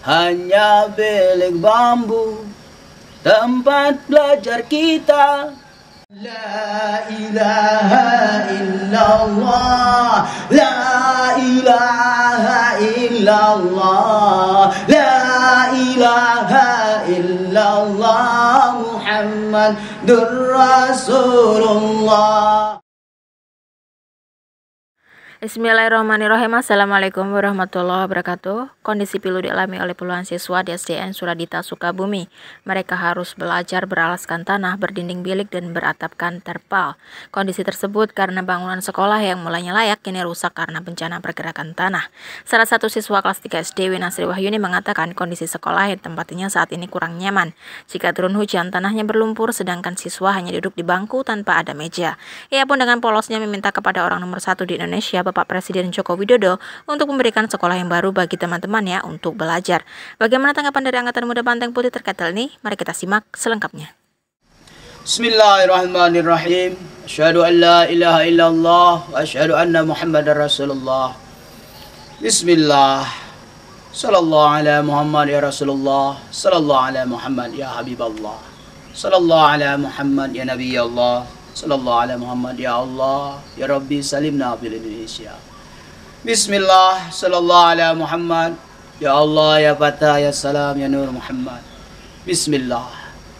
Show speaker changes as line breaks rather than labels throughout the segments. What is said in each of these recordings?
Hanya bilik bambu tempat belajar kita. La ilaha illallah, la ilaha illallah, la ilaha illallah, Muhammadur Rasulullah.
Bismillahirrahmanirrahim. Assalamualaikum warahmatullahi wabarakatuh. Kondisi pilu dialami oleh puluhan siswa di SDN Suradita, Sukabumi. Mereka harus belajar beralaskan tanah, berdinding bilik, dan beratapkan terpal. Kondisi tersebut karena bangunan sekolah yang mulanya layak kini rusak karena bencana pergerakan tanah. Salah satu siswa kelas 3 SD Winasri Wahyuni mengatakan kondisi sekolah yang tempatnya saat ini kurang nyaman. Jika turun hujan, tanahnya berlumpur, sedangkan siswa hanya duduk di bangku tanpa ada meja. Ia pun dengan polosnya meminta kepada orang nomor 1 di Indonesia, Bapak Presiden Joko Widodo, untuk memberikan sekolah yang baru bagi teman-temannya untuk belajar. Bagaimana tanggapan dari Angkatan Muda Banteng Putih terkait hal ini? Mari kita simak selengkapnya.
Bismillahirrahmanirrahim. Asyhadu an la ilaha illallah wa asyhadu anna Muhammadar Rasulullah. Bismillah. Sallallahu ala Muhammad ya Rasulullah. Sallallahu ala Muhammad ya Habiballah. Sallallahu ala Muhammad ya Nabi Allah. Sallallahu ala Muhammad ya Allah ya Rabbi salimna bil Indonesia. Bismillah. Sallallahu ala Muhammad ya Allah ya Fatah ya Salam ya Nur Muhammad. Bismillah.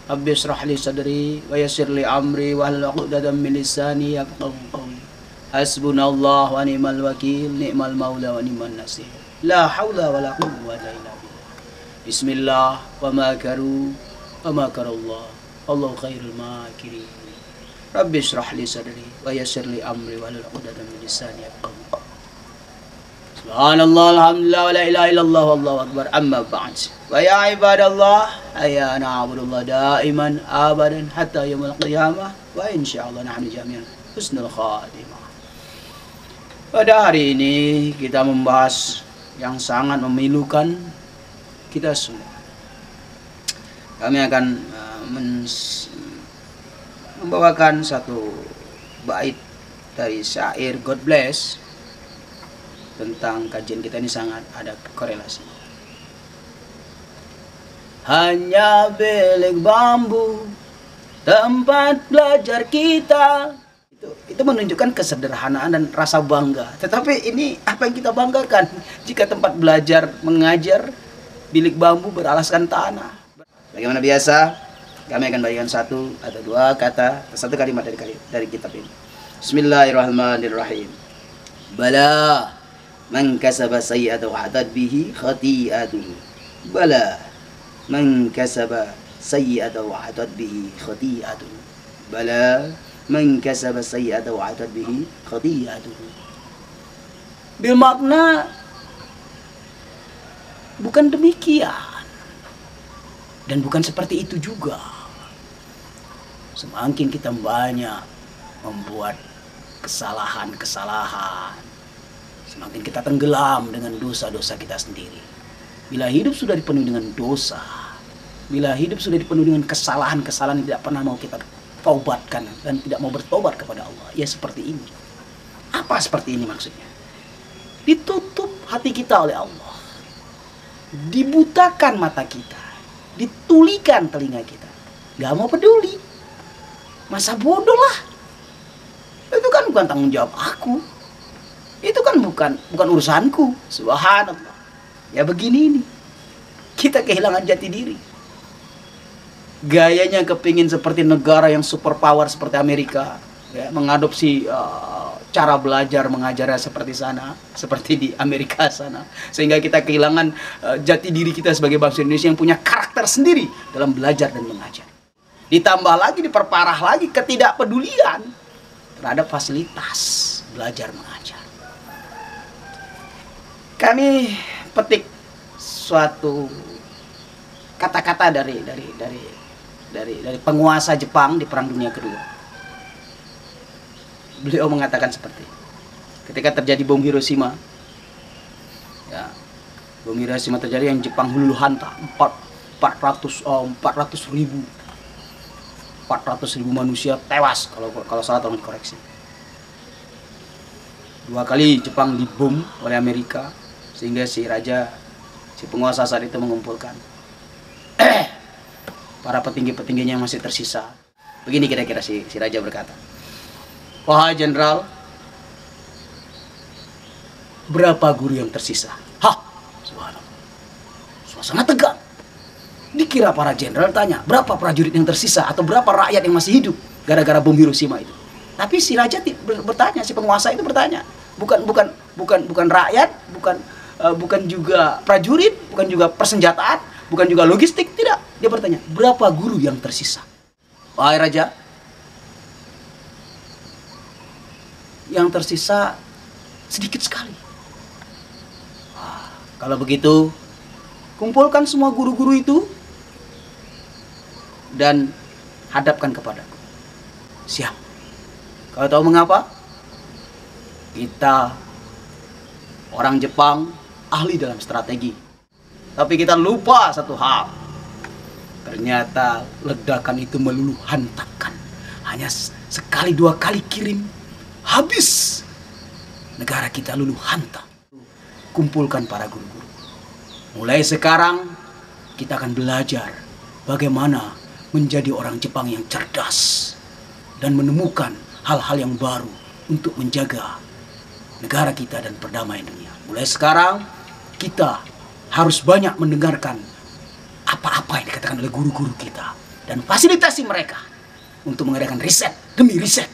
Rabbi shrah li sadri wa yassir li amri wa hlul 'uqdatam min lisani yafqahu qawli. Hasbunallah wa ni'mal wakil, ni'mal maula wa ni'man nasir. La haula wa la quwwata illa billah. Bismillah wa makaru wa makarallah. Allahu khairul makirin. Rabbi shrah li sadri wa yassir li amri wa hlul 'uqdatam min lisani yafqahu qawli. Subhanallah, alhamdulillah, wa la ilaha illallah, wallahu akbar, amma ba'd. Wa ya ibadallah, ayya na'budullah daiman abadan hatta yaumil qiyamah wa insyaallah nahnu jami'an husnul khatimah. Pada hari ini kita membahas yang sangat memilukan kita semua. Kami akan membawakan satu bait dari syair God Bless tentang kajian kita ini sangat ada korelasi. Hanya bilik bambu tempat belajar kita. Itu menunjukkan kesederhanaan dan rasa bangga. Tetapi ini apa yang kita banggakan jika tempat belajar mengajar bilik bambu beralaskan tanah. Bagaimana biasa, kami akan bagikan satu atau dua kata, satu kalimat dari kitab ini. Bismillahirrahmanirrahim. Bala man kasaba sayyi'atan wa hatat bihi khati'atuhu. Bala man kasaba sayyi'atan wa hatat bihi khati'atuhu. Bala man kasaba sayyi'atan wa hatat bihi khati'atuhu. Bermakna bukan demikian. Dan bukan seperti itu juga. Semakin kita banyak membuat kesalahan-kesalahan, semakin kita tenggelam dengan dosa-dosa kita sendiri. Bila hidup sudah dipenuhi dengan dosa, bila hidup sudah dipenuhi dengan kesalahan-kesalahan yang tidak pernah mau kita taubatkan dan tidak mau bertobat kepada Allah, ya seperti ini. Apa seperti ini maksudnya? Ditutup hati kita oleh Allah, dibutakan mata kita, ditulikan telinga kita, gak mau peduli. Masa bodoh lah. Itu kan bukan tanggung jawab aku. Itu kan bukan urusanku. Subhanallah. Ya begini ini. Kita kehilangan jati diri. Gayanya kepingin seperti negara yang superpower seperti Amerika, ya, mengadopsi cara belajar mengajarnya seperti sana, seperti di Amerika sana, sehingga kita kehilangan jati diri kita sebagai bangsa Indonesia yang punya karakter sendiri dalam belajar dan mengajar. Ditambah lagi, diperparah lagi ketidakpedulian terhadap fasilitas belajar mengajar. Kami petik suatu kata-kata dari penguasa Jepang di Perang Dunia Kedua. Beliau mengatakan seperti ketika terjadi bom Hiroshima, ya, bom Hiroshima terjadi yang Jepang hulu hanta 400.000 manusia tewas, kalau salah tolong dikoreksi. 2 kali Jepang dibom oleh Amerika sehingga si raja Si penguasa saat itu mengumpulkan para petinggi-petingginya yang masih tersisa. Begini kira-kira si raja berkata, "Wahai jenderal, berapa guru yang tersisa?" Hah, subhanallah. Suasana tegang. Dikira para jenderal tanya, berapa prajurit yang tersisa atau berapa rakyat yang masih hidup gara-gara bom Hiroshima itu. Tapi si raja bertanya, si penguasa itu bertanya, bukan rakyat, bukan juga prajurit, bukan juga persenjataan, bukan juga logistik, tidak. Dia bertanya, berapa guru yang tersisa? Wahai raja, yang tersisa sedikit sekali. Kalau begitu, kumpulkan semua guru-guru itu dan hadapkan kepadaku. Siap. Kau tahu mengapa? Kita orang Jepang ahli dalam strategi. Tapi kita lupa satu hal. Ternyata ledakan itu meluluh hantakan. Hanya sekali dua kali kirim, habis. Negara kita luluh hantam. Kumpulkan para guru-guru. Mulai sekarang kita akan belajar bagaimana menjadi orang Jepang yang cerdas dan menemukan hal-hal yang baru untuk menjaga negara kita dan perdamaian dunia. Mulai sekarang kita harus banyak mendengarkan apa-apa yang dikatakan oleh guru-guru kita dan fasilitasi mereka untuk mengadakan riset demi riset.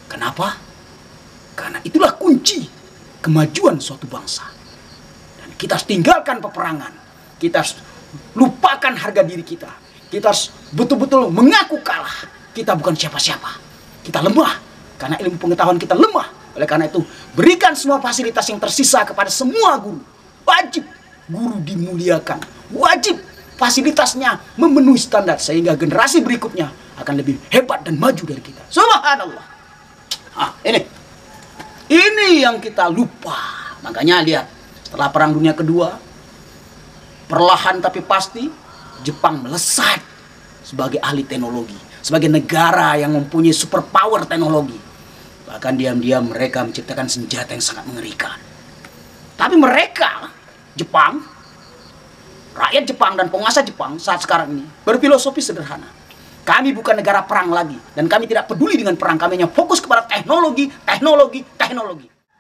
Kenapa? Karena itulah kunci kemajuan suatu bangsa. Dan kita harus tinggalkan peperangan. Kita harus lupakan harga diri kita. Kita harus betul-betul mengaku kalah. Kita bukan siapa-siapa. Kita lemah karena ilmu pengetahuan kita lemah. Oleh karena itu, berikan semua fasilitas yang tersisa kepada semua guru. Wajib guru dimuliakan. Wajib fasilitasnya memenuhi standar sehingga generasi berikutnya akan lebih hebat dan maju dari kita. Subhanallah. Ini yang kita lupa. Makanya lihat, setelah Perang Dunia Kedua, perlahan tapi pasti Jepang melesat sebagai ahli teknologi, sebagai negara yang mempunyai superpower teknologi. Bahkan diam-diam mereka menciptakan senjata yang sangat mengerikan. Tapi mereka, Jepang, rakyat Jepang dan penguasa Jepang saat sekarang ini berfilosofi sederhana. Kami bukan negara perang lagi dan kami tidak peduli dengan perang. Kami hanya fokus kepada teknologi.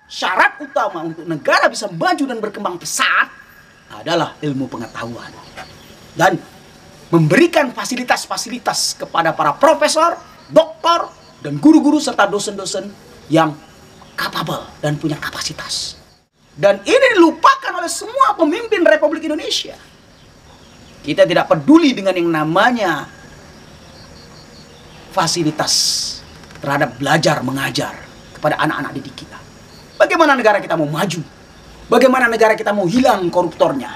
Syarat utama untuk negara bisa maju dan berkembang pesat adalah ilmu pengetahuan. Dan memberikan fasilitas-fasilitas kepada para profesor, doktor, dan guru-guru serta dosen-dosen yang kapabel dan punya kapasitas. Dan ini dilupakan oleh semua pemimpin Republik Indonesia. Kita tidak peduli dengan yang namanya fasilitas terhadap belajar mengajar kepada anak-anak didik kita. Bagaimana negara kita mau maju? Bagaimana negara kita mau hilang koruptornya?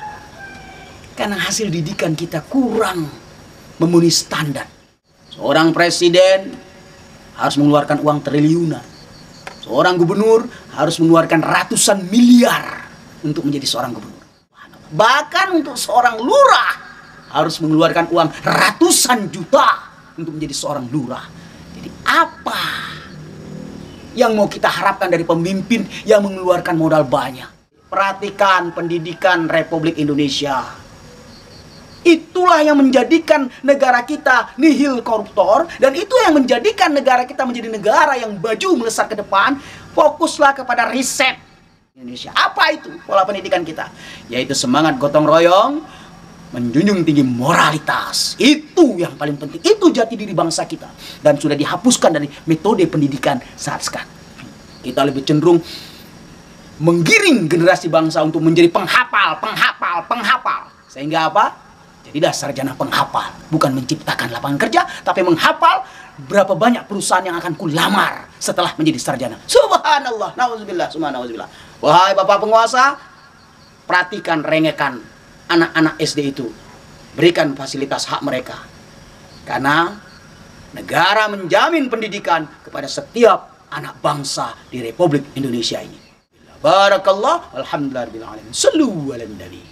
Karena hasil didikan kita kurang memenuhi standar. Seorang presiden harus mengeluarkan uang triliunan. Seorang gubernur harus mengeluarkan ratusan miliar untuk menjadi seorang gubernur. Bahkan untuk seorang lurah harus mengeluarkan uang ratusan juta untuk menjadi seorang lurah. Jadi apa yang mau kita harapkan dari pemimpin yang mengeluarkan modal banyak? Perhatikan pendidikan Republik Indonesia. Itulah yang menjadikan negara kita nihil koruptor. Dan itu yang menjadikan negara kita menjadi negara yang maju melesat ke depan. Fokuslah kepada riset Indonesia. Apa itu pola pendidikan kita? Yaitu semangat gotong royong, menjunjung tinggi moralitas. Itu yang paling penting. Itu jati diri bangsa kita. Dan sudah dihapuskan dari metode pendidikan saat sekarang. Kita lebih cenderung menggiring generasi bangsa untuk menjadi penghafal. Sehingga apa? Jadilah sarjana penghafal. Bukan menciptakan lapangan kerja, tapi menghafal berapa banyak perusahaan yang akan kulamar setelah menjadi sarjana. Subhanallah. Nauzubillah. Subhanallah. Wahai Bapak penguasa, perhatikan rengekan anak-anak SD itu. Berikan fasilitas hak mereka. Karena negara menjamin pendidikan kepada setiap anak bangsa di Republik Indonesia ini. Barakallah. Alhamdulillah. Sallu ala nabi.